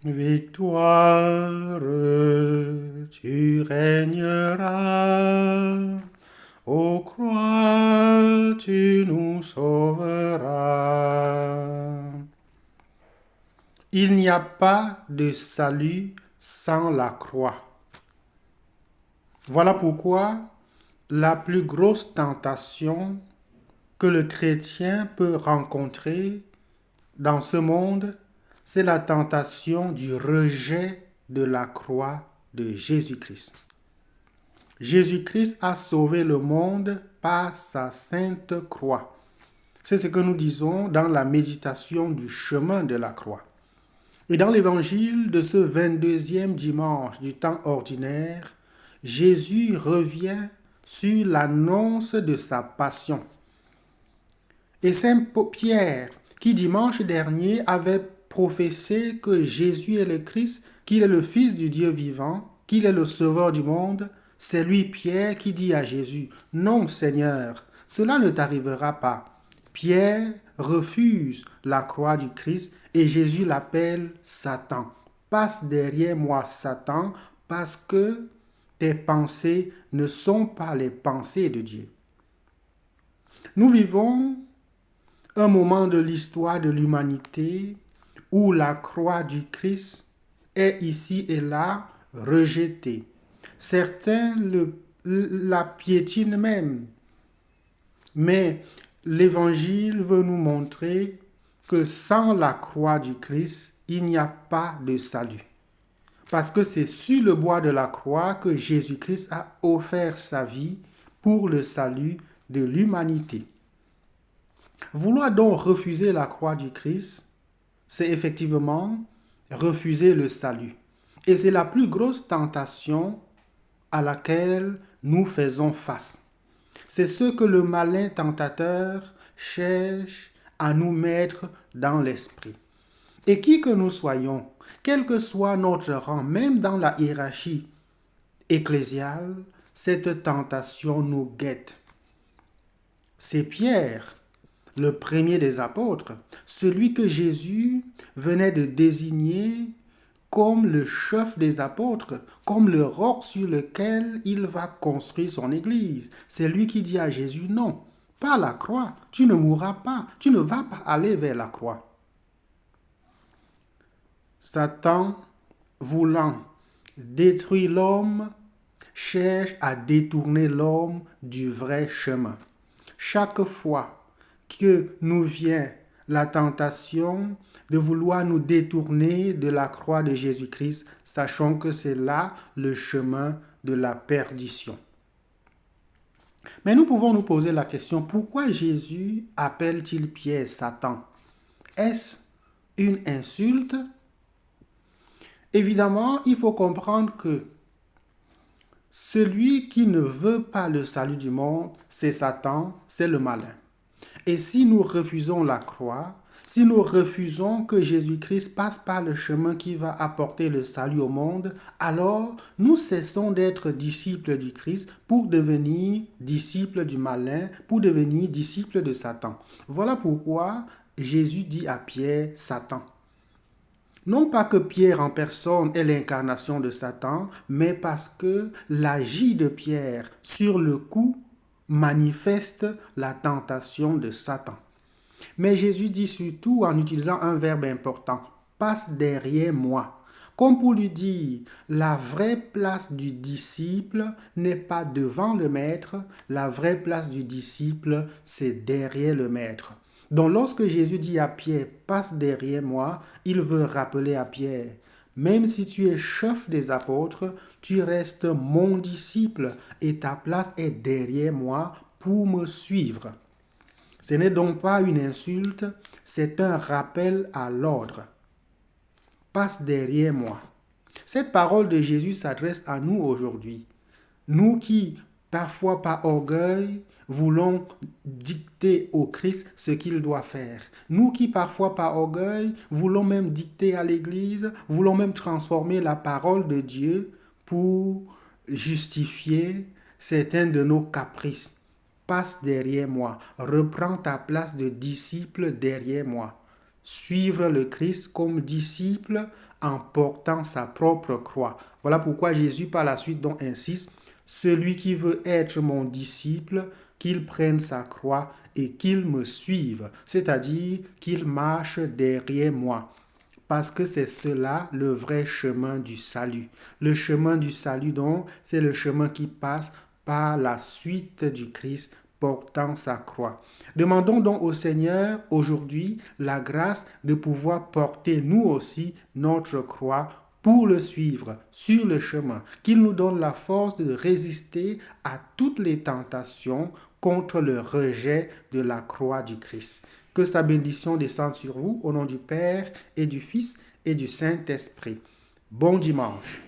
Victoire, tu régneras, ô croix, tu nous sauveras. Il n'y a pas de salut sans la croix. Voilà pourquoi la plus grosse tentation que le chrétien peut rencontrer dans ce monde, c'est la tentation du rejet de la croix de Jésus-Christ. Jésus-Christ a sauvé le monde par sa sainte croix. C'est ce que nous disons dans la méditation du chemin de la croix. Et dans l'évangile de ce 22e dimanche du temps ordinaire, Jésus revient sur l'annonce de sa passion. Et Saint Pierre, qui dimanche dernier avait prophétisé que Jésus est le Christ, qu'il est le Fils du Dieu vivant, qu'il est le Sauveur du monde, c'est lui, Pierre, qui dit à Jésus, « Non, Seigneur, cela ne t'arrivera pas. » Pierre refuse la croix du Christ et Jésus l'appelle Satan. « Passe derrière moi, Satan, parce que tes pensées ne sont pas les pensées de Dieu. » Nous vivons un moment de l'histoire de l'humanité où la croix du Christ est ici et là rejetée. Certains la piétinent même. Mais l'Évangile veut nous montrer que sans la croix du Christ, il n'y a pas de salut. Parce que c'est sur le bois de la croix que Jésus-Christ a offert sa vie pour le salut de l'humanité. Vouloir donc refuser la croix du Christ, c'est effectivement refuser le salut. Et c'est la plus grosse tentation à laquelle nous faisons face. C'est ce que le malin tentateur cherche à nous mettre dans l'esprit. Et qui que nous soyons, quel que soit notre rang, même dans la hiérarchie ecclésiale, cette tentation nous guette. C'est Pierre, le premier des apôtres, celui que Jésus venait de désigner comme le chef des apôtres, comme le roc sur lequel il va construire son église. C'est lui qui dit à Jésus, non, pas la croix, tu ne mourras pas, tu ne vas pas aller vers la croix. Satan, voulant détruire l'homme, cherche à détourner l'homme du vrai chemin. Chaque fois que nous vient la tentation de vouloir nous détourner de la croix de Jésus-Christ, sachant que c'est là le chemin de la perdition. Mais nous pouvons nous poser la question, pourquoi Jésus appelle-t-il Pierre Satan? Est-ce une insulte? Évidemment, il faut comprendre que celui qui ne veut pas le salut du monde, c'est Satan, c'est le malin. Et si nous refusons la croix, si nous refusons que Jésus-Christ passe par le chemin qui va apporter le salut au monde, alors nous cessons d'être disciples du Christ pour devenir disciples du malin, pour devenir disciples de Satan. Voilà pourquoi Jésus dit à Pierre, Satan. Non pas que Pierre en personne est l'incarnation de Satan, mais parce que l'agit de Pierre sur le coup manifeste la tentation de Satan. Mais Jésus dit surtout en utilisant un verbe important, passe derrière moi. Comme pour lui dire, la vraie place du disciple n'est pas devant le maître, la vraie place du disciple, c'est derrière le maître. Donc lorsque Jésus dit à Pierre, passe derrière moi, il veut rappeler à Pierre, même si tu es chef des apôtres, tu restes mon disciple et ta place est derrière moi pour me suivre. Ce n'est donc pas une insulte, c'est un rappel à l'ordre. Passe derrière moi. Cette parole de Jésus s'adresse à nous aujourd'hui. Nous qui, parfois par orgueil, voulons dicter au Christ ce qu'il doit faire. Nous qui, parfois par orgueil, voulons même dicter à l'Église, voulons même transformer la parole de Dieu pour justifier certains de nos caprices. Passe derrière moi, reprends ta place de disciple derrière moi. Suivre le Christ comme disciple en portant sa propre croix. Voilà pourquoi Jésus par la suite donc insiste, celui qui veut être mon disciple, qu'il prenne sa croix et qu'il me suive, c'est-à-dire qu'il marche derrière moi. Parce que c'est cela le vrai chemin du salut. Le chemin du salut, donc, c'est le chemin qui passe par la suite du Christ portant sa croix. Demandons donc au Seigneur aujourd'hui la grâce de pouvoir porter nous aussi notre croix pour le suivre sur le chemin, qu'il nous donne la force de résister à toutes les tentations contre le rejet de la croix du Christ. Que sa bénédiction descende sur vous au nom du Père et du Fils et du Saint-Esprit. Bon dimanche.